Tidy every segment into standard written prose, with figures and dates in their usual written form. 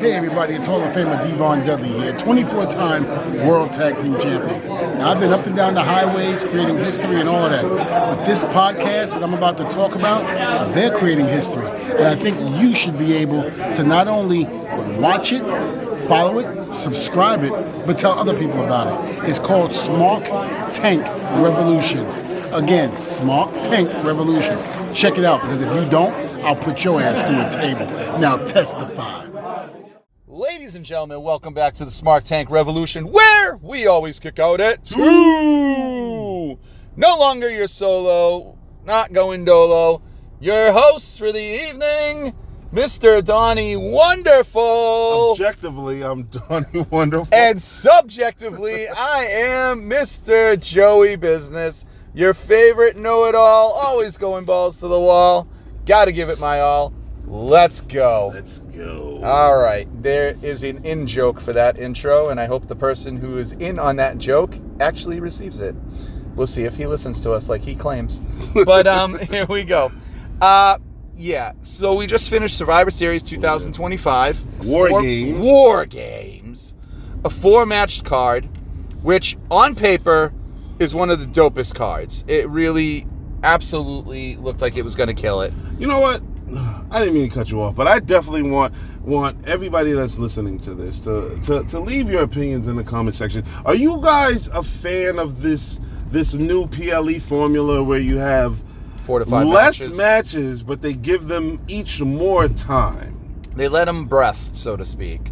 Hey everybody, it's Hall of Famer Devon Dudley here, 24-time World Tag Team Champions. Now I've been up and down the highways creating history and all of that. But this podcast that I'm about to talk about, they're creating history. And I think you should be able to not only watch it, follow it, subscribe it, but tell other people about it. It's called SmarkTank Revolutions. Again, SmarkTank Revolutions. Check it out, because if you don't, I'll put your ass through a table. Now testify. Ladies and gentlemen, welcome back to the SmarkTank Revolution, where we always kick out at 2. No longer your solo, not going dolo. Your hosts for the evening, Mr. Donnie Wonderful. Objectively, I'm Donnie Wonderful. And subjectively, I am Mr. Joey Business, your favorite know-it-all, always going balls to the wall. Gotta give it my all. Let's go. Let's go. All right. There is an in-joke for that intro, and I hope the person who is in on that joke actually receives it. We'll see if he listens to us like he claims. But here we go. Yeah, so we just finished Survivor Series 2025. War Games. A 4-match card, which on paper is one of the dopest cards. It really absolutely looked like it was going to kill it. You know what? I didn't mean to cut you off, but I definitely want everybody that's listening to this to leave your opinions in the comment section. Are you guys a fan of this new PLE formula where you have 4 to 5 less matches, but they give them each more time? They let them breath, so to speak.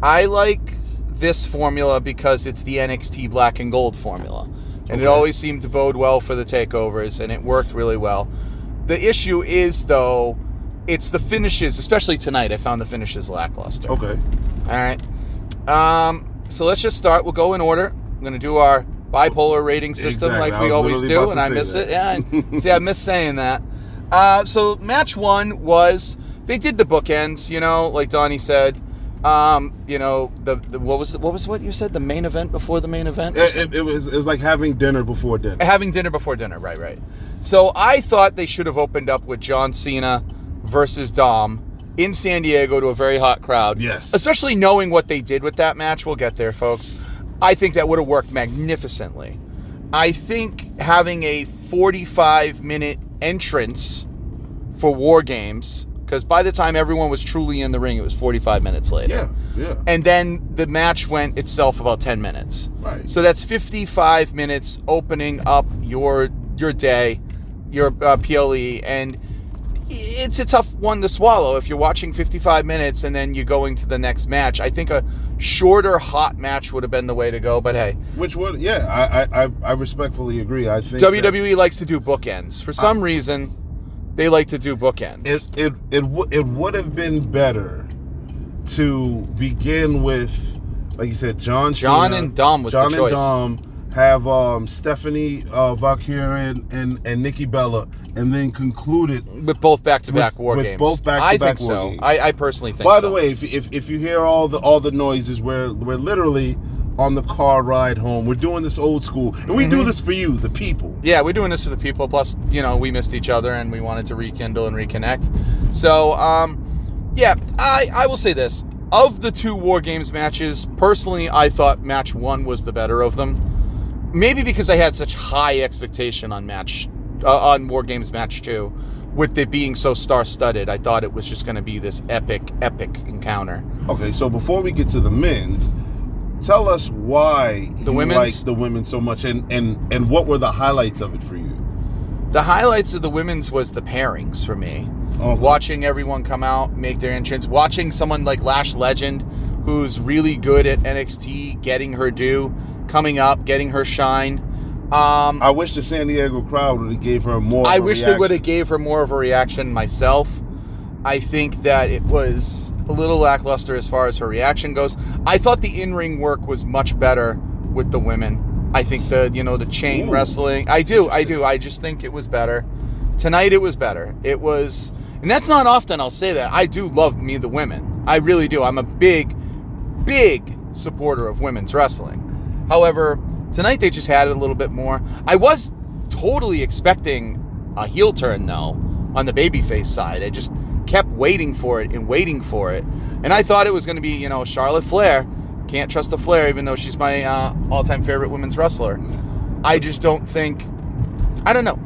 I like this formula because it's the NXT Black and Gold formula. And It always seemed to bode well for the takeovers, and it worked really well. The issue is, though, it's the finishes, especially tonight. I found the finishes lackluster. Okay. All right. So let's just start. We'll go in order. I'm going to do our bipolar rating system like we always do, and I miss it. Yeah, see, I miss saying that. So match 1 was, they did the bookends, like Donnie said. What you said? The main event before the main event? It was like having dinner before dinner. Having dinner before dinner, right. So I thought they should have opened up with John Cena versus Dom in San Diego to a very hot crowd. Yes. Especially knowing what they did with that match. We'll get there, folks. I think that would have worked magnificently. I think having a 45-minute entrance for War Games, because by the time everyone was truly in the ring, it was 45 minutes later. Yeah. And then the match went itself about 10 minutes. Right. So that's 55 minutes opening up your day, your PLE, and it's a tough one to swallow if you're watching 55 minutes and then you're going to the next match. I think a shorter, hot match would have been the way to go, but hey. Which would, yeah, I respectfully agree. I think WWE likes to do bookends. For some reason, they like to do bookends. It would have been better to begin with, like you said, John Cena, and Dom was the choice. John and Dom, have Stephanie Valkyria and Nikki Bella, and then conclude it with both back-to-back War Games. With both back-to-back I think War so. Games. I personally think so. By the way, if you hear all the noises, we're literally on the car ride home. We're doing this old school, and we do this for you, the people. Yeah, we're doing this for the people. Plus, we missed each other, and we wanted to rekindle and reconnect. So, yeah, I will say this. Of the 2 War Games matches, personally, I thought match 1 was the better of them. Maybe because I had such high expectation on War Games match 2, with it being so star-studded. I thought it was just going to be this epic encounter. Okay, so before we get to the men's, tell us why you like the women so much, and what were the highlights of it for you? The highlights of the women's was the pairings for me. Okay. Watching everyone come out, make their entrance. Watching someone like Lash Legend, who's really good at NXT, getting her due, coming up, getting her shine. I wish the San Diego crowd would have gave her more. I wish they would have gave her more of a reaction myself. I think that it was a little lackluster as far as her reaction goes. I thought the in-ring work was much better with the women. I think the chain wrestling. I do. I just think it was better. Tonight it was better. It was, and that's not often I'll say that. I do love the women. I really do. I'm a big supporter of women's wrestling. However, tonight they just had it a little bit more. I was totally expecting a heel turn, though, on the babyface side. I just kept waiting for it and waiting for it. And I thought it was going to be, you know, Charlotte Flair. Can't trust the Flair, even though she's my all-time favorite women's wrestler. I just don't think... I don't know.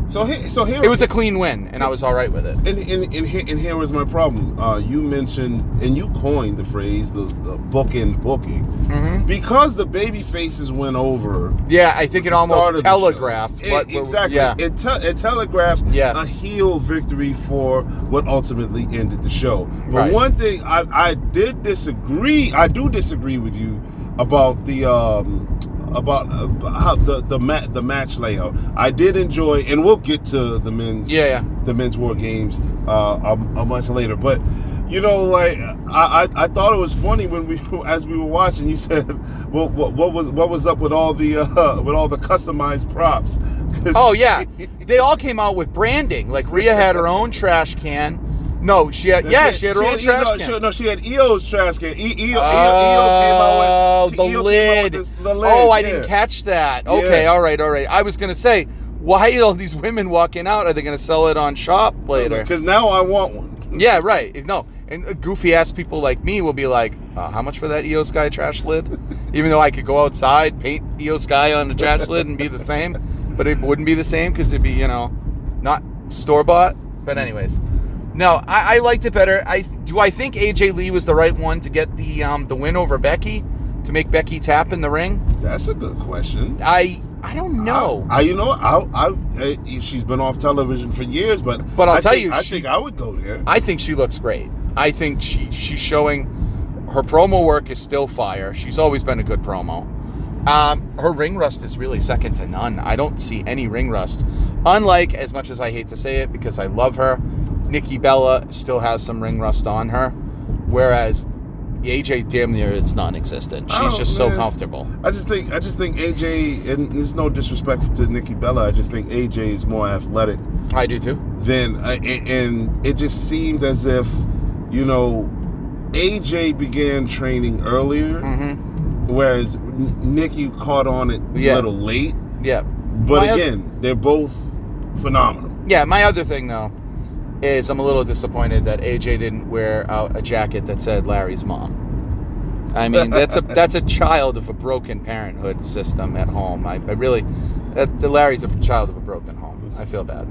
So here it was a clean win, and I was all right with it. And here was my problem. You mentioned, and you coined the phrase, the bookend booking. Mm-hmm. Because the baby faces went over. Yeah, I think it almost telegraphed. Exactly. Yeah. It telegraphed a heel victory for what ultimately ended the show. But one thing I did disagree. I do disagree with you about the how the match layout. I did enjoy, and we'll get to the men's the men's War Games a much later. But you know, like I thought it was funny when as we were watching, you said, well, what was up with all the customized props? Oh yeah, they all came out with branding. Like Rhea had her own trash can. No, she had her own trash can. She had EO's trash can. EO came out with the lid. The lid. Oh, I didn't catch that. Okay, Yeah. all right. I was going to say, why are all these women walking out? Are they going to sell it on shop later? Because now I want one. Yeah, right. No, and goofy-ass people like me will be like, how much for that EO Sky trash lid? Even though I could go outside, paint EO Sky on the trash lid and be the same, but it wouldn't be the same because it'd be, you know, not store-bought. But anyways... No, I liked it better. I think AJ Lee was the right one to get the win over Becky, to make Becky tap in the ring? That's a good question. I don't know. She's been off television for years, but I think I would go there. I think she looks great. I think she's showing her promo work is still fire. She's always been a good promo. Her ring rust is really second to none. I don't see any ring rust. Unlike, as much as I hate to say it because I love her, Nikki Bella still has some ring rust on her, whereas AJ damn near it's non-existent. She's just so comfortable. I just think AJ, and there's no disrespect to Nikki Bella, I just think AJ is more athletic. I do too. And it just seemed as if, you know, AJ began training earlier, whereas Nikki caught on it a little late. Yeah. But again, they're both phenomenal. Yeah, my other thing though is I'm a little disappointed that AJ didn't wear out a jacket that said Larry's mom. I mean, that's a child of a broken parenthood system at home. Larry's a child of a broken home. I feel bad.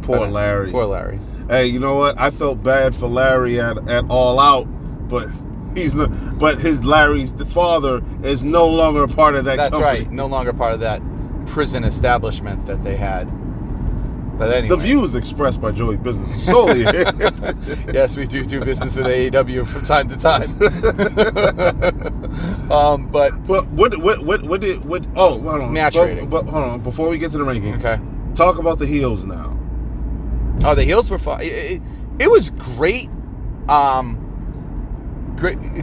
Poor Larry. Poor Larry. Hey, you know what? I felt bad for Larry at All Out, but Larry's father is no longer a part of that company. That's right. No longer part of that prison establishment that they had. But anyway. The views expressed by Joey Business solely. Yes, we do business with AEW from time to time. But what did hold on. Match rating. But hold on, before we get to the ranking. Okay. Talk about the heels now. Oh, the heels were fun. It was great.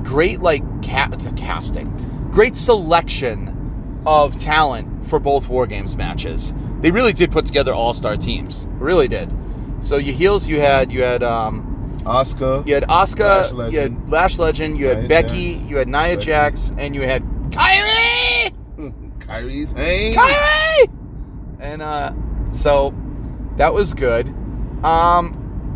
Great like casting. Great selection of talent for both War Games matches. They really did put together all-star teams. Really did. So your heels, you had Asuka. You had Asuka. You had Lash Legend. You had Becky. You had Nia Jax, and you had Kyrie. Kyrie's hey. Kyrie. And so that was good.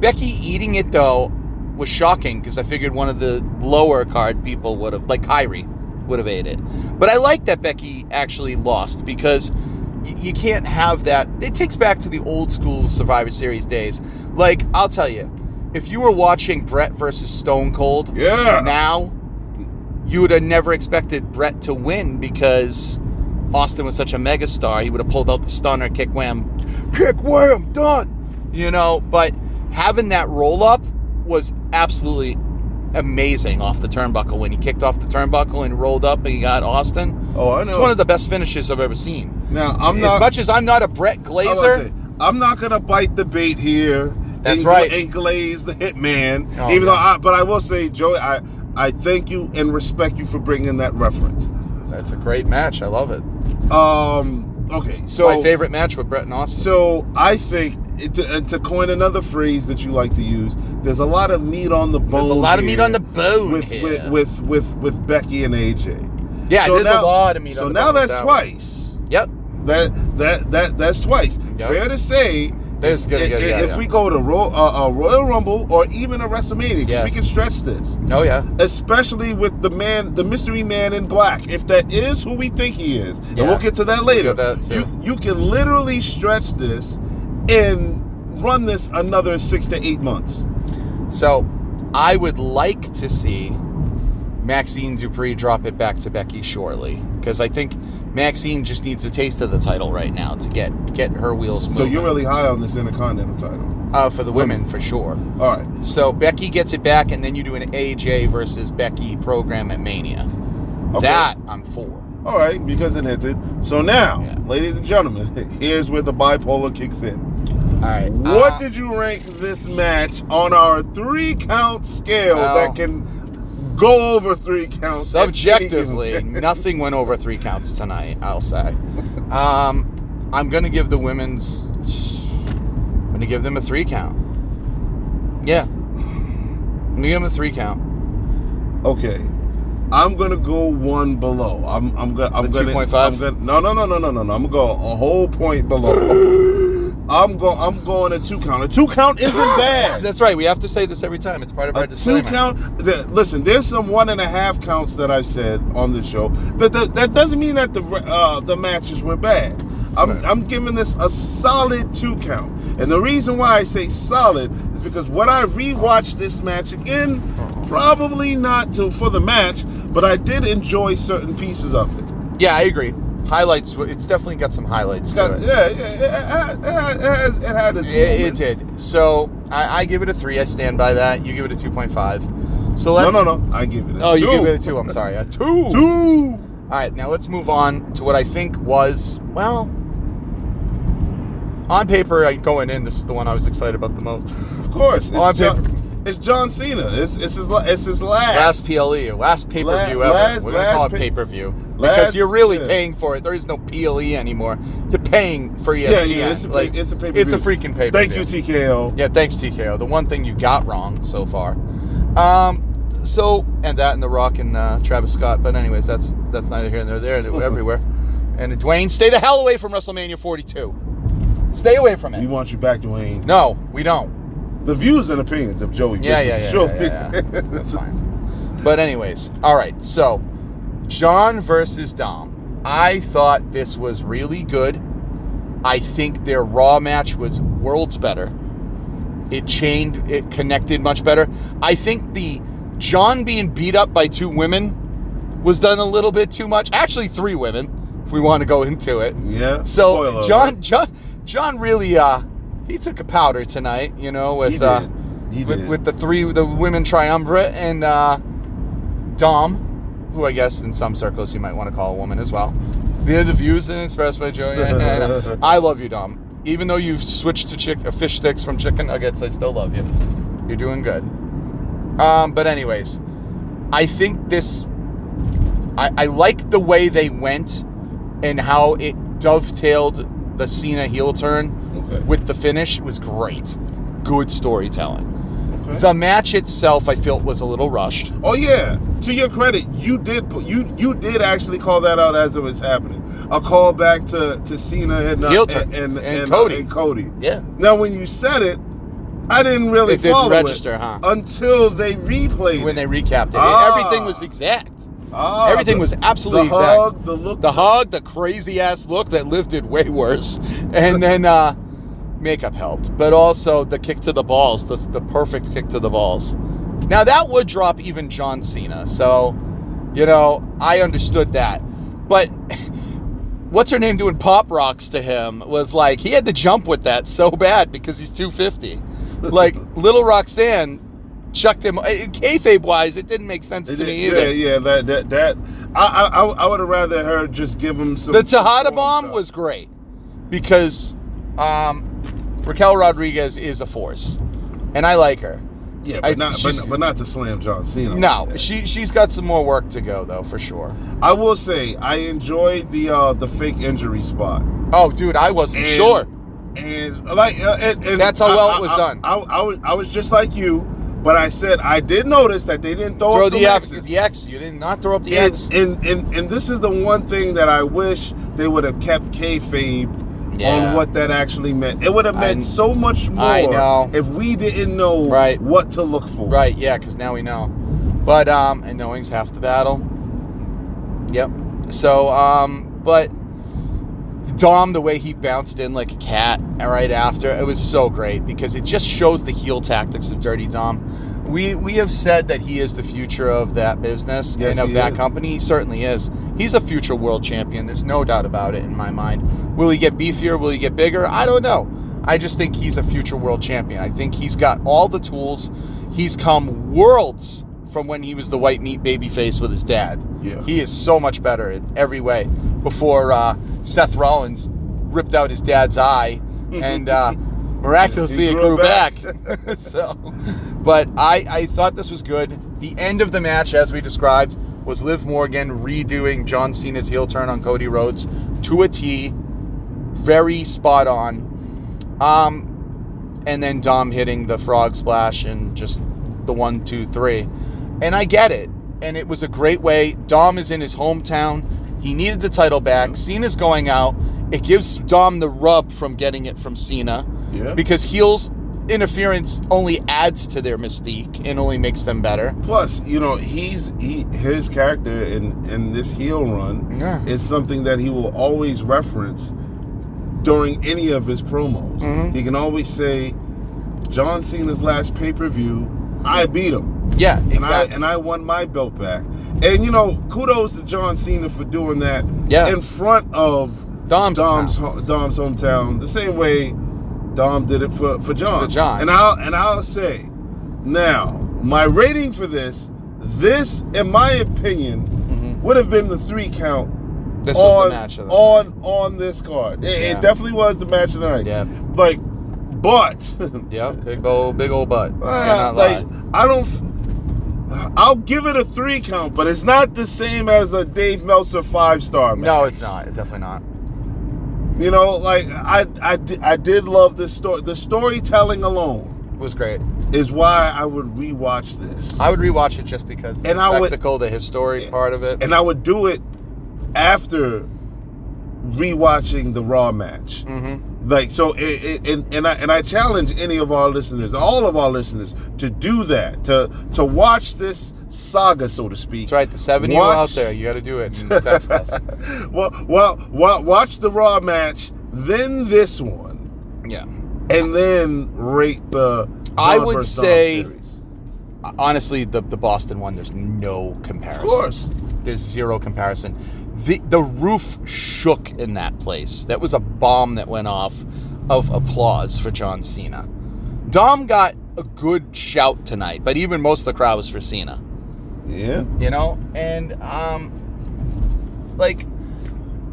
Becky eating it though was shocking because I figured one of the lower card people would have, like Kyrie, would have ate it. But I like that Becky actually lost because you can't have that. It takes back to the old school Survivor Series days. Like, I'll tell you, if you were watching Brett versus Stone Cold now, you would have never expected Brett to win because Austin was such a megastar. He would have pulled out the stunner, kick wham, done. You know, but having that roll up was absolutely amazing off the turnbuckle when he kicked off the turnbuckle and rolled up and he got Austin. Oh, I know. It's one of the best finishes I've ever seen. Now, as much as I'm not a Brett Glazer, I'm not gonna bite the bait here. That's right. And glaze the hitman. But I will say, Joey, I thank you and respect you for bringing that reference. That's a great match. I love it. Okay, so my favorite match with Brett and Austin. So I think, to coin another phrase that you like to use, there's a lot of meat on the bone. There's a lot of meat on the bone with Becky and AJ. Yeah, so there's a lot of meat on the bone. So now that's twice. Yep. That's twice. Yep. Fair to say There's gonna get if we go to Royal Rumble or even a WrestleMania, we can stretch this. Oh yeah, especially with the mystery man in black. If that is who we think he is, and we'll get to that later. You can literally stretch this and run this another 6 to 8 months. So, I would like to see Maxine Dupree drop it back to Becky shortly, because I think Maxine just needs a taste of the title right now to get her wheels moving. So you're really high on this Intercontinental title? For the women, for sure. All right. So Becky gets it back, and then you do an AJ versus Becky program at Mania. Okay. That I'm for. All right, because it hinted. So now, ladies and gentlemen, here's where the bipolar kicks in. All right. What did you rank this match on our 3-count scale that can go over 3 counts? Subjectively, nothing went over 3 counts tonight, I'll say. I'm going to give the women's... I'm going to give them a 3 count. Yeah. I'm going to give them a 3 count. Okay. I'm going to go 1 below. I'm going 2.5? No. I'm going to go a whole point below. I'm going a 2 count. A 2 count isn't bad. That's right. We have to say this every time. It's part of our disclaimer. 2 count. Listen, there's some 1.5 counts that I've said on the show. That doesn't mean that the matches were bad. I'm giving this a solid 2 count. And the reason why I say solid is because when I rewatched this match again, probably not for the match, but I did enjoy certain pieces of it. Yeah, I agree. Highlights. It's definitely got some highlights to it. Yeah, it had its moments. It did. So I give it a 3. I stand by that. You give it a 2.5. So let's. No. I give it a 2. Oh, you give it a 2. I'm sorry. A 2. 2. All right. Now let's move on to what I think was, well, on paper, going in, this is the one I was excited about the most. Of course. On paper. It's John Cena. It's his last PLE, last pay-per-view ever. We're going to call it pay-per-view. Because you're really paying for it. There is no PLE anymore. You're paying for ESPN. Yeah, it's a pay-per-view. It's a freaking pay-per-view. Thank you, TKO. Yeah, thanks, TKO. The one thing you got wrong so far. And that and The Rock and Travis Scott. But anyways, that's neither here nor there. They were everywhere. And Dwayne, stay the hell away from WrestleMania 42. Stay away from it. We want you back, Dwayne. No, we don't. The views and opinions of Joey. Yeah. That's fine. But anyways, all right. So, John versus Dom. I thought this was really good. I think their Raw match was worlds better. It connected much better. I think the John being beat up by 2 women was done a little bit too much. Actually, 3 women, if we want to go into it. Yeah. So John really he took a powder tonight, with with the women triumvirate and Dom, who I guess in some circles you might want to call a woman as well. The views expressed by Joey. I love you, Dom. Even though you've switched to fish sticks from chicken nuggets, I still love you. You're doing good. But anyways, I think this. I like the way they went and how it dovetailed the Cena heel turn with the finish. It was great. Good storytelling. Okay. The match itself, I felt, was a little rushed. Oh yeah. To your credit, you did actually call that out as it was happening. A call back to Cena and Cody. And Cody. Yeah. Now when you said it, I didn't really follow it. Didn't register, until they replayed when they recapped it. Everything was exact. Everything was absolutely exact. The hug, the crazy ass look that Liv did way worse, and then makeup helped, but also the kick to the balls, the perfect kick to the balls. Now that would drop even John Cena, so I understood that, but what's her name doing pop rocks to him was like he had to jump with that so bad because he's 250. Like Little Roxanne chucked him. Kayfabe wise, it didn't make sense to me either. Yeah. That I would have rather her just give him some. The Tejada bomb was great because Raquel Rodriguez is a force, and I like her. Yeah, but not to slam John Cena. No, she's got some more work to go though, for sure. I will say I enjoyed the fake injury spot. Oh, dude, I wasn't sure. And that's how well it was done. I was just like you, but I said I did notice that they didn't throw up the X. You did not throw up the X. And this is the one thing that I wish they would have kept kayfabe on what that actually meant. It would have meant so much more if we didn't know what to look for. Right, yeah, because now we know. But, and knowing's half the battle. Yep. So, but Dom, the way he bounced in like a cat right after, it was so great because it just shows the heel tactics of Dirty Dom. We have said that he is the future of that business and of that company. He certainly is. He's a future world champion. There's no doubt about it in my mind. Will he get beefier? Will he get bigger? I don't know. I just think he's a future world champion. I think he's got all the tools. He's come worlds from when he was the white meat babyface with his dad. Yeah. He is so much better in every way. Before Seth Rollins ripped out his dad's eye and miraculously it grew back. So, but I thought this was good. The end of the match, as we described, was Liv Morgan redoing John Cena's heel turn on Cody Rhodes to a T. Very spot on. And then Dom hitting the frog splash and just the 1, 2, 3. And I get it. And it was a great way. Dom is in his hometown. He needed the title back. Cena's going out. It gives Dom the rub from getting it from Cena. Yeah. Because heels interference only adds to their mystique and only makes them better. Plus, his character in this heel run is something that he will always reference during any of his promos. Mm-hmm. He can always say, John Cena's last pay-per-view, I beat him. Yeah, exactly. And I won my belt back. And, kudos to John Cena for doing that in front of Dom's hometown, the same way Dom did it for John. For John. And I'll say, now, my rating for this, in my opinion, would have been the 3 count. This was the match of the night. On this card. It definitely was the match of the night. Yeah. But. Yeah, big old butt. I'll give it a 3 count, but it's not the same as a Dave Meltzer 5-star match. No, it's not. It's definitely not. I did love this story. The storytelling alone was great. Is why I would rewatch this. I would rewatch it just because the spectacle, the historic part of it. And I would do it after rewatching the Raw match. Mm-hmm. I challenge any of our listeners, all of our listeners, to do that, to watch this saga, so to speak. That's right. The 7 of you out there, you got to do it and test us. Watch the Raw match, then this one. Yeah. And then rate the I would versus say, Dom series. Honestly, the Boston one, there's no comparison. Of course. There's zero comparison. The roof shook in that place. That was a bomb that went off of applause for John Cena. Dom got a good shout tonight, but even most of the crowd was for Cena. Yeah. And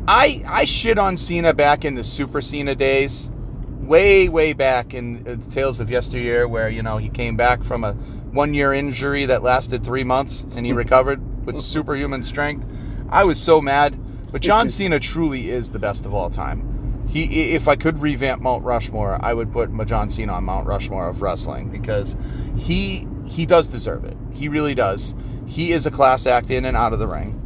I shit on Cena back in the Super Cena days. Way back in the tales of yesteryear where, he came back from a 1-year injury that lasted 3 months and he recovered with superhuman strength. I was so mad. But John Cena truly is the best of all time. If I could revamp Mount Rushmore, I would put John Cena on Mount Rushmore of wrestling because he does deserve it. He really does. He is a class act in and out of the ring.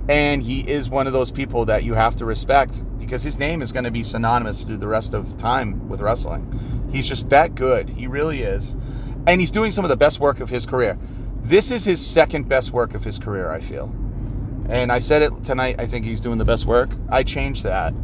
And he is one of those people that you have to respect because his name is going to be synonymous through the rest of time with wrestling. He's just that good. He really is. And he's doing some of the best work of his career. This is his second best work of his career, I feel. And I said it tonight, I think he's doing the best work. I changed that.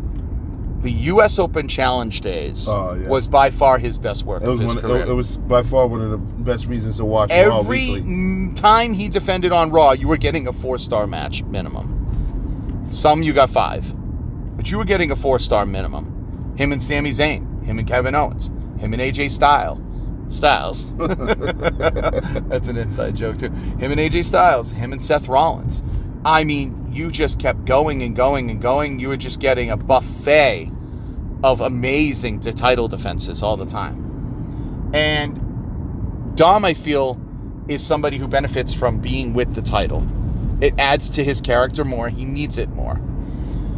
The U.S. Open Challenge days was by far his best work of his career. It was by far one of the best reasons to watch Raw weekly. Every time he defended on Raw, you were getting a 4-star match minimum. Some you got 5. But you were getting a 4-star minimum. Him and Sami Zayn. Him and Kevin Owens. Him and AJ Styles. That's an inside joke, too. Him and AJ Styles. Him and Seth Rollins. I mean, you just kept going and going and going. You were just getting a buffet of amazing title defenses all the time. And Dom, I feel, is somebody who benefits from being with the title. It adds to his character more. He needs it more.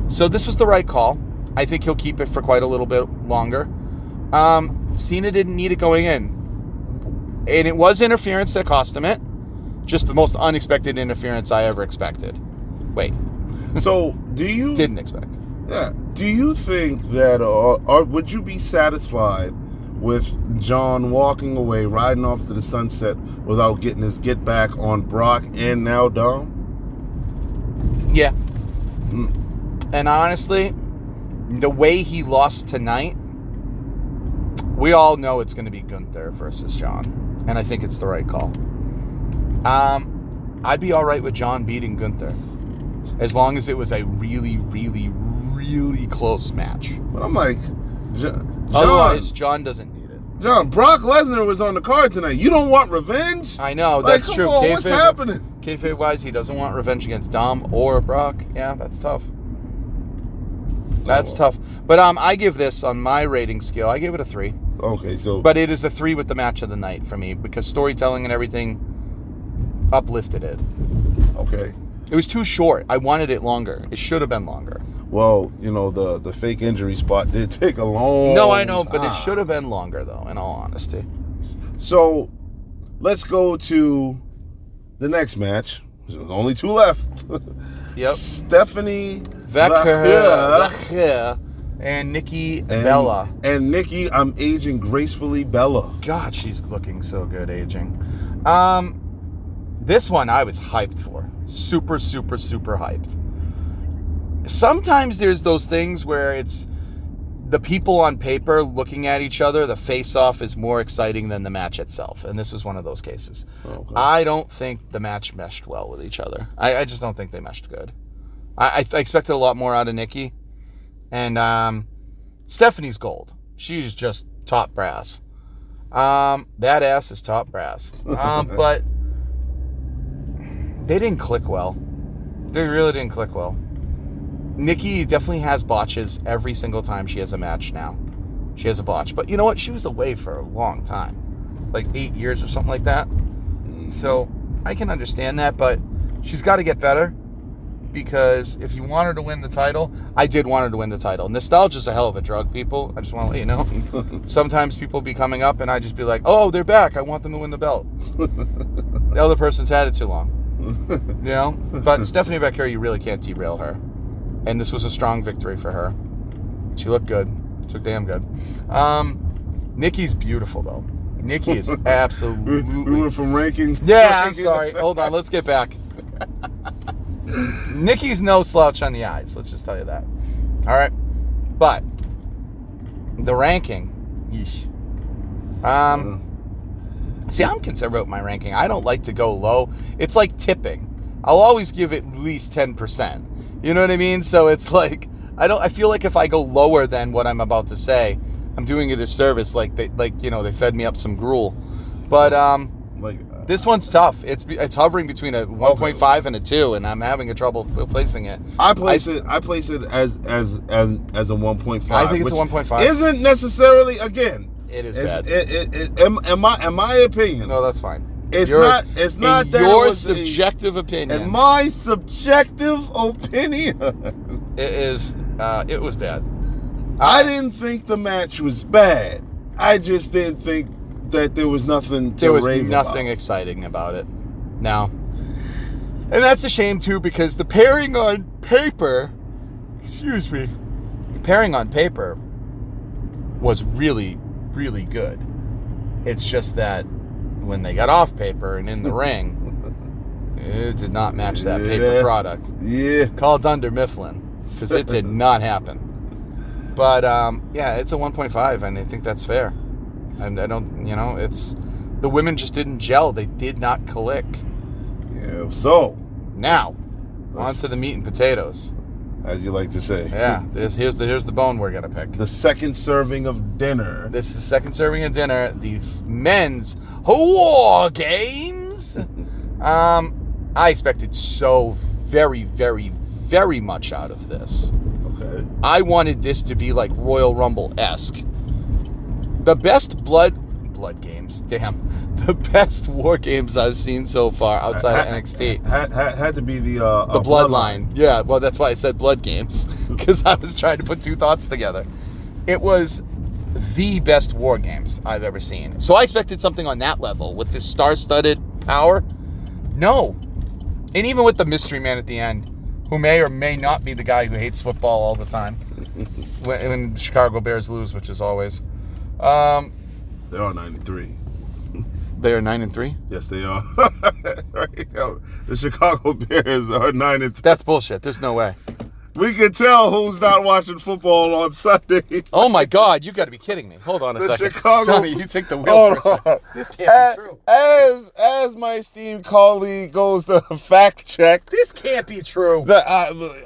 So this was the right call. I think he'll keep it for quite a little bit longer. Cena didn't need it going in. And it was interference that cost him it. Just the most unexpected interference I ever expected. Wait. So, do you... Didn't expect. Yeah. Do you think that, or would you be satisfied with John walking away, riding off to the sunset without getting his get back on Brock and now Dom? Yeah. And honestly, the way he lost tonight, we all know it's going to be Gunther versus John. And I think it's the right call. I'd be all right with John beating Gunther, as long as it was a really, really, really close match. But I'm like, otherwise, John doesn't need it. John, Brock Lesnar was on the card tonight. You don't want revenge? I know, like, that's true. On, what's happening? Kayfabe-wise, he doesn't want revenge against Dom or Brock. Yeah, that's tough. That's tough. But I give this, on my rating scale, I give it a 3. Okay, so... But it is a 3 with the match of the night for me, because storytelling and everything uplifted it. Okay. It was too short. I wanted it longer. It should have been longer. Well, you know, the fake injury spot did take a long No, I know, time. but it should have been longer, though, in all honesty. So, let's go to the next match. There's only 2 left. Yep. Stephanie Vecchia and Nikki Bella. And Nikki, I'm aging gracefully, Bella. God, she's looking so good aging. This one I was hyped for. Super, super, super hyped. Sometimes there's those things where it's the people on paper looking at each other, the face-off is more exciting than the match itself. And this was one of those cases. Okay. I don't think the match meshed well with each other. I just don't think they meshed good. I expected a lot more out of Nikki. And Stephanie's gold. She's just top brass. That ass is top brass. But they didn't click well. They really didn't click well. Nikki definitely has botches every single time she has a match now. She has a botch. But you know what? She was away for a long time. Like 8 years or something like that. So I can understand that, but she's got to get better. Because if you want her to win the title, I did want her to win the title. Nostalgia's a hell of a drug, people. I just want to let you know. Sometimes people be coming up and I just be like, oh, they're back. I want them to win the belt. The other person's had it too long. You know? But Stephanie Vecchia, you really can't derail her. And this was a strong victory for her. She looked good. She looked damn good. Nikki's beautiful, though. Nikki is absolutely... We went from rankings. Yeah, I'm sorry. Hold on. Let's get back. Nikki's no slouch on the eyes. Let's just tell you that. All right. But the ranking. Yeesh. See, I'm conservative with my ranking. I don't like to go low. It's like tipping. I'll always give it at least 10%. You know what I mean? So it's like I feel like if I go lower than what I'm about to say, I'm doing a disservice. Like they fed me up some gruel. But this one's tough. It's hovering between a 1.5 and a 2, and I'm having a trouble placing it. I place it as a 1.5. I think it's a 1.5. Isn't necessarily, again. It is bad. In my opinion. No, It's not. It's not that your subjective opinion. In my subjective opinion, it was bad. I didn't think the match was bad. I just didn't think that there was nothing to rave about. There was nothing exciting about it. Now, and that's a shame too, because the pairing on paper was really, really good. It's just that when they got off paper and in the ring, it did not match that paper product. Yeah. Call Dunder Mifflin, because it did not happen. But, it's a 1.5, and I think that's fair. And I don't, it's... The women just didn't gel. They did not click. Yeah, so... Now, on to the meat and potatoes. As you like to say. Yeah, here's the bone we're going to pick. The second serving of dinner. This is the second serving of dinner. The men's Wargames. I expected so very, very, very much out of this. Okay. I wanted this to be like Royal Rumble-esque. The best blood games, the best war games I've seen so far outside of NXT. Had to be the Bloodline. Yeah, well, that's why I said blood games, because I was trying to put two thoughts together. It was the best war games I've ever seen. So I expected something on that level with this star-studded power. No. And even with the mystery man at the end, who may or may not be the guy who hates football all the time. when the Chicago Bears lose, which is always. They are 9-3. They are 9-3. Yes, they are. Right now, the Chicago Bears are 9-3. That's bullshit. There's no way. We can tell who's not watching football on Sunday. Oh my God! You got to be kidding me. Hold on a second. Chicago. Donnie, you take the wheel for a second. This can't be true. As my esteemed colleague goes to fact check. This can't be true.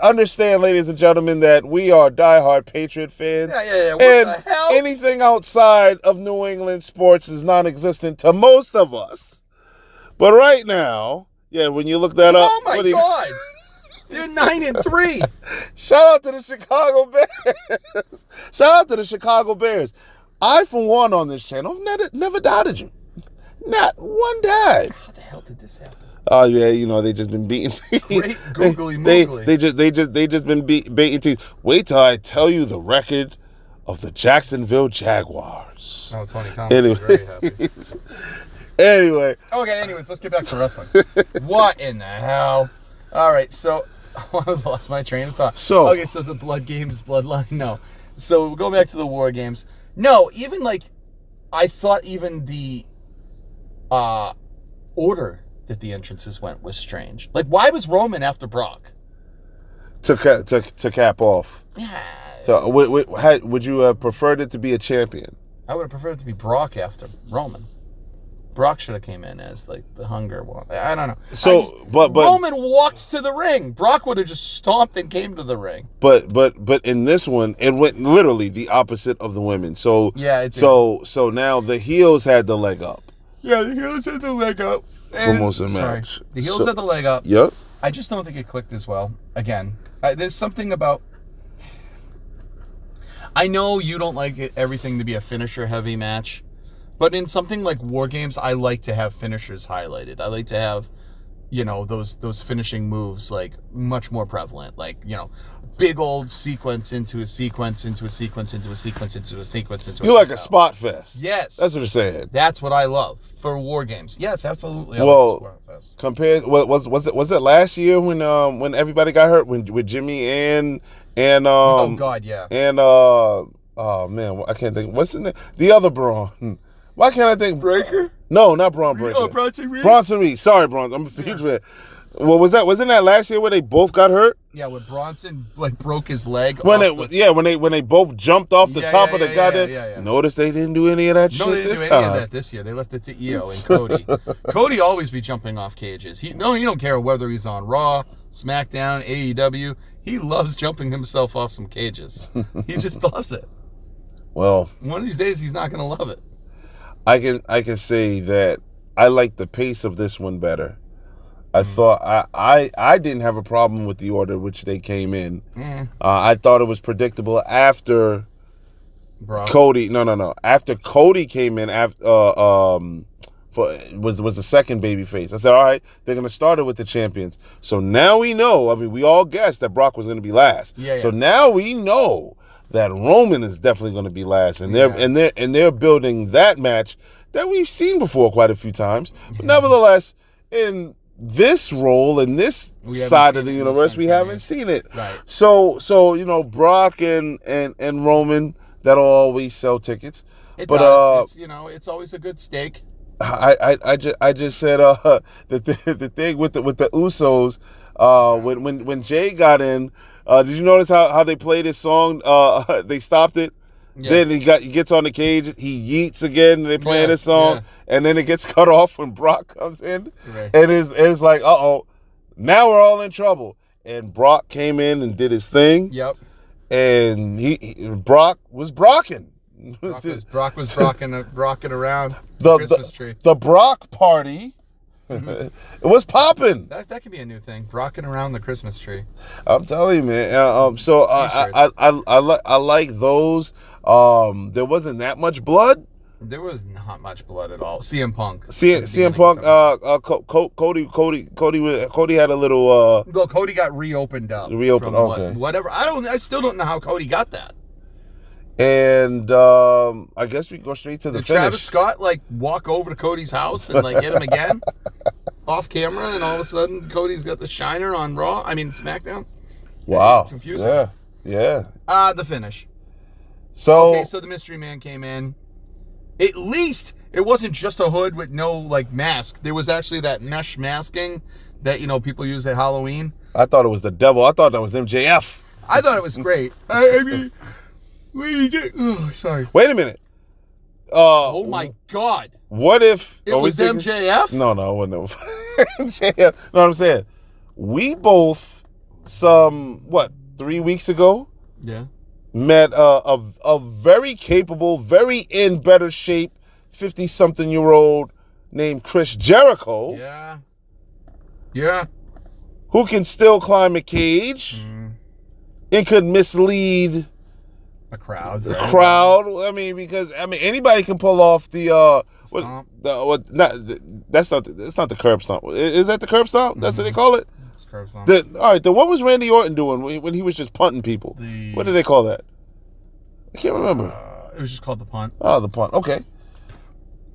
Understand, ladies and gentlemen, that we are diehard Patriot fans. Yeah. What And the hell? anything outside of New England sports is non-existent to most of us. But right now, when you look that up. Oh my God! They're 9-3. Shout out to the Chicago Bears. Shout out to the Chicago Bears. I, for one, on this channel, never doubted you. Not one dime. How the hell did this happen? Oh yeah, they just been beating. Great googly moogly. They just been beating teams. Wait till I tell you the record of the Jacksonville Jaguars. Oh, Tony Khan is very happy. Anyway. Okay. Anyways, let's get back to wrestling. What in the hell? All right, so I lost my train of thought. So the Blood Games, Bloodline, no. So we'll go back to the War Games. No, even I thought even the order that the entrances went was strange. Like, why was Roman after Brock? To cap off. Yeah. So would you have preferred it to be a champion? I would have preferred it to be Brock after Roman. Brock should have came in as the hunger one. I don't know. So, but Roman walked to the ring. Brock would have just stomped and came to the ring. But in this one, it went literally the opposite of the women. So so now the heels had the leg up. Yeah, the heels had the leg up. For most of the match. The heels had the leg up. Yep. I just don't think it clicked as well. Again, there's something about. I know you don't like everything to be a finisher-heavy match. But in something like War Games, I like to have finishers highlighted. I like to have, those finishing moves much more prevalent. Big old sequence into a sequence into a sequence into a sequence into a sequence into a. You like a spot fest? Yes, that's what you're saying. That's what I love for War Games. Yes, absolutely. Well, compared, was it last year when everybody got hurt with Jimmy and oh God, yeah. And oh man, I can't think. What's his name? The other Braun. Why can't I think Breaker? No, not Braun Breaker. Oh, Bronson Reed. Bronson Reed. Sorry, Bronson. I'm confused with it. Well, wasn't that last year where they both got hurt? Yeah, when Bronson broke his leg. When they both jumped off the top of the goddamn. Yeah. Notice they didn't do any of that shit this time. No, they didn't do any of that this year. They left it to Io and Cody. Cody always be jumping off cages. He don't care whether he's on Raw, SmackDown, AEW. He loves jumping himself off some cages. He just loves it. Well, one of these days he's not going to love it. I can say that I like the pace of this one better. I thought I didn't have a problem with the order which they came in. I thought it was predictable after Cody. No. After Cody came in, was the second babyface. I said, all right, they're gonna start it with the champions. So now we know. I mean, we all guessed that Brock was gonna be last. Yeah. So now we know that Roman is definitely going to be last, and they're building that match that we've seen before quite a few times. But nevertheless, in this role, in this side of the universe, we haven't seen it. Right. So Brock and Roman, that'll always sell tickets. It does. It's always a good stake. I just said the thing with the Usos when Jay got in. Did you notice how they played his song? They stopped it. Yeah. Then he gets on the cage. He yeets again. They're playing his song, and then it gets cut off when Brock comes in, and it's like, now we're all in trouble. And Brock came in and did his thing. Yep. And Brock was brocking. Brock was brocking around the Christmas tree. The Brock party. It was popping. That could be a new thing. Rocking around the Christmas tree. I'm telling you, man. So I like those. There wasn't that much blood. There was not much blood at all. CM Punk. CM Punk. Cody had a little. Well, Cody got reopened up. Okay. Whatever. I still don't know how Cody got that. And I guess we go straight to the finish. Travis Scott walk over to Cody's house and hit him again off camera, and all of a sudden Cody's got the shiner on Raw. I mean SmackDown. Wow. Confusing. Yeah. Yeah. The finish. So, Okay, so the mystery man came in. At least it wasn't just a hood with no like mask. There was actually that mesh masking that people use at Halloween. I thought it was the devil. I thought that was MJF. I thought it was great. I mean, we did. Oh, sorry. Wait a minute. Oh my God. What if It was MJF? No, it wasn't MJF. No, I'm saying we both 3 weeks ago Yeah. met a very capable, very in better shape 50-something-year-old named Chris Jericho. Yeah. Yeah. Who can still climb a cage and could mislead A crowd. the crowd. I mean, because anybody can pull off the Stomp. that's not the curb stomp. Is that the curb stomp? That's what they call it. Curb stomp. All right. Then what was Randy Orton doing when he was just punting people? What did they call that? I can't remember. It was just called the punt. Oh, the punt. Okay.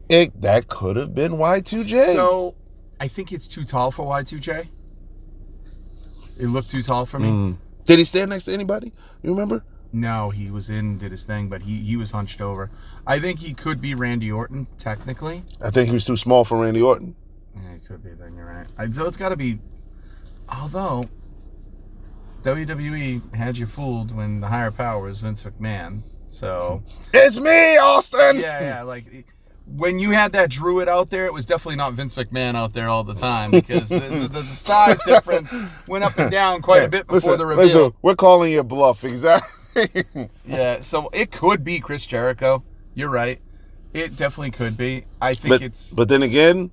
That could have been Y2J. So, I think it's too tall for Y2J. It looked too tall for me. Did he stand next to anybody? You remember? No, he was did his thing, but he was hunched over. I think he could be Randy Orton, technically. I think he was too small for Randy Orton. Yeah, he could be, then you're right. So it's got to be... Although, WWE had you fooled when the higher power was Vince McMahon. So... It's me, Austin! Yeah, like... When you had that druid out there, it was definitely not Vince McMahon out there all the time because the size difference went up and down quite a bit before the reveal. Listen, we're calling your bluff, exactly. Yeah, so it could be Chris Jericho. You're right. It definitely could be. I think it's... But then again,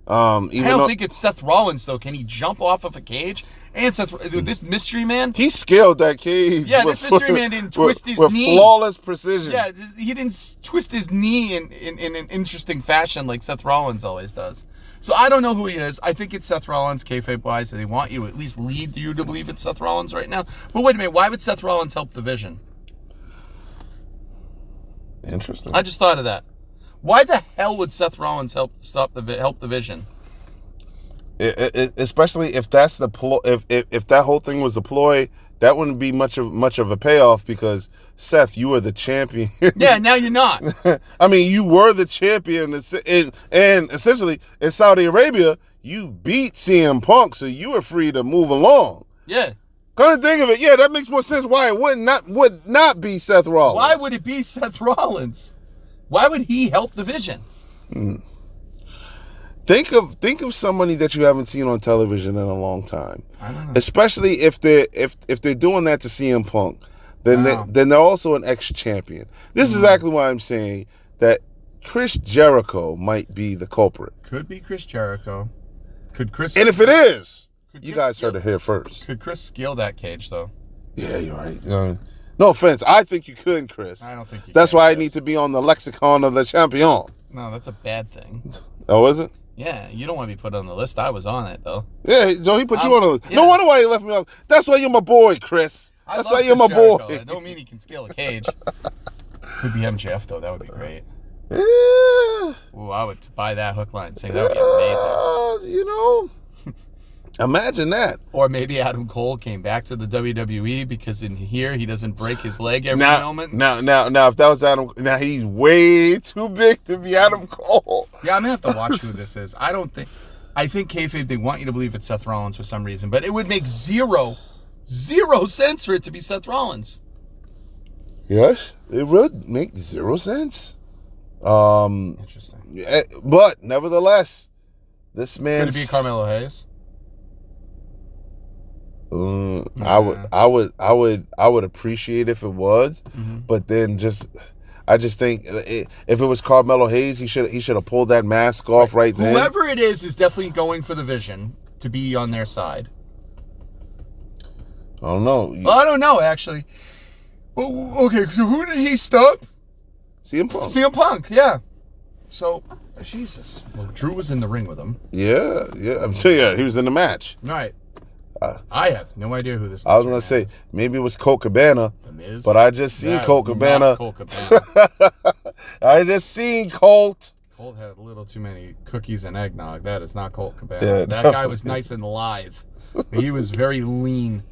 I don't think it's Seth Rollins, though. Can he jump off of a cage? And this mystery man... He scaled that cage. Yeah, this mystery man didn't twist his knee. With flawless precision. Yeah, he didn't twist his knee in an interesting fashion like Seth Rollins always does. So I don't know who he is. I think it's Seth Rollins, kayfabe-wise. They want you to at least lead you to believe it's Seth Rollins right now. But wait a minute. Why would Seth Rollins help the Vision? Interesting. I just thought of that. Why the hell would Seth Rollins help the Vision? Especially if that's the if that whole thing was a ploy, that wouldn't be much of a payoff because Seth, you are the champion. Yeah, now you're not. I mean, you were the champion, and essentially in Saudi Arabia, you beat CM Punk, so you were free to move along. Yeah. Come to think of it, yeah, that makes more sense. Why it would not be Seth Rollins? Why would it be Seth Rollins? Why would he help the Vision? Think of somebody that you haven't seen on television in a long time. I don't know. Especially if they're doing that to CM Punk, then they're also an ex-champion. This is exactly why I'm saying that Chris Jericho might be the culprit. Could be Chris Jericho. Could Chris? And if it is, you Chris guys heard it here first. Could Chris scale that cage though? Yeah, you're right. No offense, I think you could, Chris. I don't think you That's can, why I Chris. need to be on the lexicon of the champion. No, that's a bad thing. Oh, is it? Yeah, you don't want to be put on the list. I was on it though. Yeah, so he put you on the list. Yeah. No wonder why he left me off. That's why you're my boy, Chris. That's why you're my boy. I don't mean he can scale a cage. Could be MJF though. That would be great. Yeah. Ooh, I would buy that hook, line, and sinker. That would be amazing. Imagine that. Or maybe Adam Cole came back to the WWE because in here he doesn't break his leg every moment. Now, if that was Adam, now he's way too big to be Adam Cole. Yeah, I'm gonna have to watch who this is. I think kayfabe, they want you to believe it's Seth Rollins for some reason, but it would make zero sense for it to be Seth Rollins. Yes, it would make zero sense. Interesting. Yeah, but nevertheless, this man. Could it be Carmelo Hayes? I would appreciate if it was, but then I just think if it was Carmelo Hayes, he should have pulled that mask off right then. Whoever it is definitely going for the Vision to be on their side. I don't know. Well, I don't know actually. Well, okay, so who did he stop? CM Punk. CM Punk, yeah. So, Jesus. Well, Drew was in the ring with him. Yeah. I'm telling you, he was in the match. All right. I have no idea who this. I was gonna say maybe it was Colt Cabana, The Miz? but I just seen That Colt is Cabana. not Colt Cabana. I just seen Colt. Colt had a little too many cookies and eggnog. That is not Colt Cabana. Yeah, That guy was nice and lithe. He was very lean.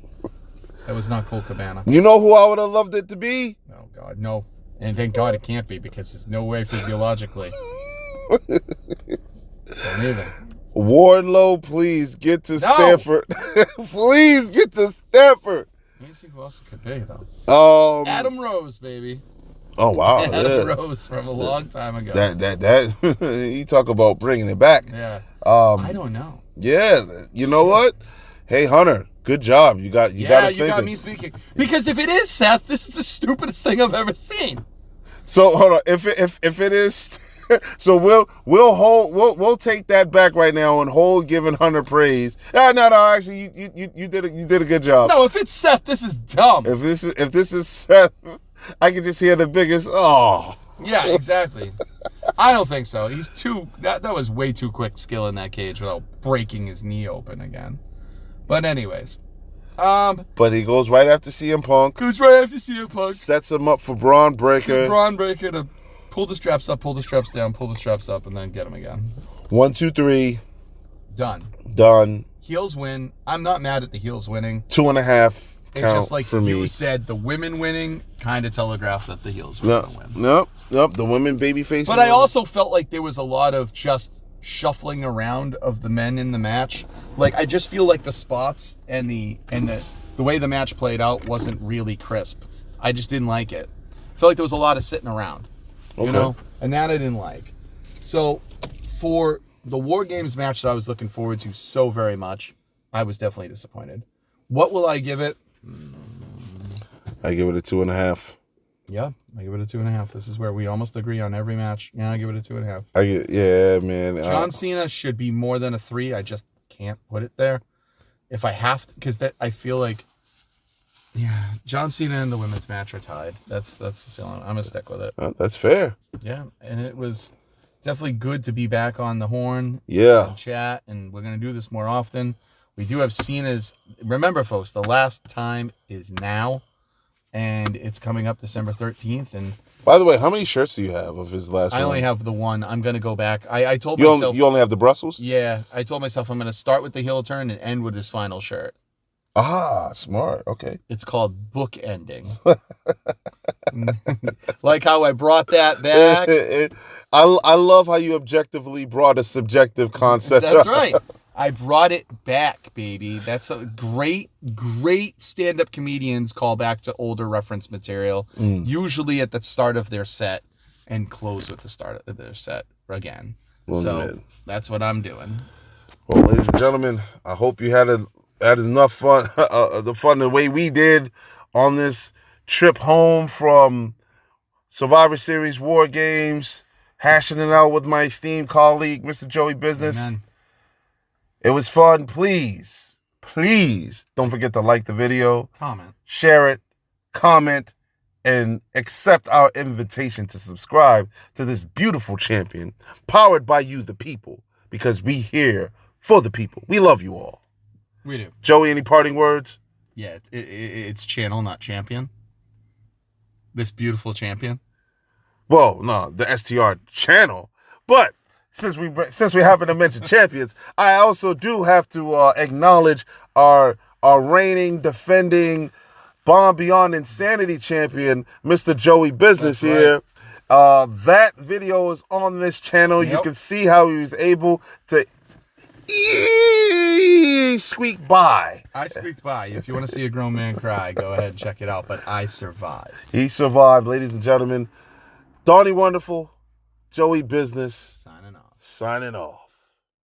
That was not Colt Cabana. You know who I would have loved it to be? Oh, God, no. And thank God it can't be, because there's no way physiologically. Don't even. Wardlow, please get to Stanford. Please get to Stanford. Let me see who else it could be, though. Adam Rose, baby. Oh, wow. Adam Rose from a long time ago. That you talk about bringing it back. Yeah. I don't know. Yeah. You know what? Hey, Hunter, good job. You got us thinking. You got me speaking. Because if it is Seth, this is the stupidest thing I've ever seen. So hold on. If it is, so we'll take that back right now and hold giving Hunter praise. No. Actually, you did a good job. No, if it's Seth, this is dumb. If this is Seth, I can just hear the biggest. Oh. Yeah, exactly. I don't think so. He's too. That was way too quick skill in that cage without breaking his knee open again. But anyways. But he goes right after CM Punk. Goes right after CM Punk. Sets him up for Braun Breaker. Braun Breaker to pull the straps up, pull the straps down, pull the straps up, and then get him again. 1, 2, 3. Done. Heels win. I'm not mad at the heels winning. 2.5. It's just like you said, the women winning kind of telegraphed that the heels were going to win. Nope. The women babyface. But I also felt like there was a lot of just shuffling around of the men in the match. Like, I just feel like the spots and the way the match played out wasn't really crisp. I just didn't like it. I felt like there was a lot of sitting around, you know, and that I didn't like. So for the Wargames match that I was looking forward to so very much, I was definitely disappointed. What will I give it? I give it a 2.5. Yeah, I give it a 2.5. This is where we almost agree on every match. Yeah, I give it a 2.5. Yeah, man. John Cena should be more than a 3. I just can't put it there. If I have to, because I feel like, yeah, John Cena and the women's match are tied. That's the ceiling. I'm gonna stick with it. That's fair. Yeah, and it was definitely good to be back on the horn. Yeah, and chat, and we're gonna do this more often. We do have Cena's. Remember, folks, the last time is now, and it's coming up December 13th. And by the way, how many shirts do you have of his last? I only have the one. I'm gonna go back. I told myself you only have the Brussels. Yeah, I told myself I'm gonna start with the heel turn and end with his final shirt. Ah, smart. Okay. It's called book ending. Like how I brought that back. I love how you objectively brought a subjective concept. That's right. I brought it back, baby. That's a great stand-up comedians call back to older reference material, usually at the start of their set, and close with the start of their set again. That's what I'm doing. Well, ladies and gentlemen, I hope you had enough fun, the way we did on this trip home from Survivor Series War Games, hashing it out with my esteemed colleague, Mr. Joey Business. Amen. It was fun. Please don't forget to like the video, comment, share it, comment, and accept our invitation to subscribe to this beautiful champion, powered by you, the people, because we here for the people. We love you all. We do. Joey, any parting words? Yeah, it's channel, not champion. This beautiful champion. Well, no, the STR channel. But since we happen to mention champions, I also do have to acknowledge our reigning, defending, Bomb Beyond Insanity champion, Mr. Joey Business. That's here. Right. That video is on this channel. Yep. You can see how he was able to squeak by. I squeaked by. If you want to see a grown man cry, go ahead and check it out. But I survived. He survived, ladies and gentlemen. Donnie Wonderful, Joey Business. Signing off. Signing off.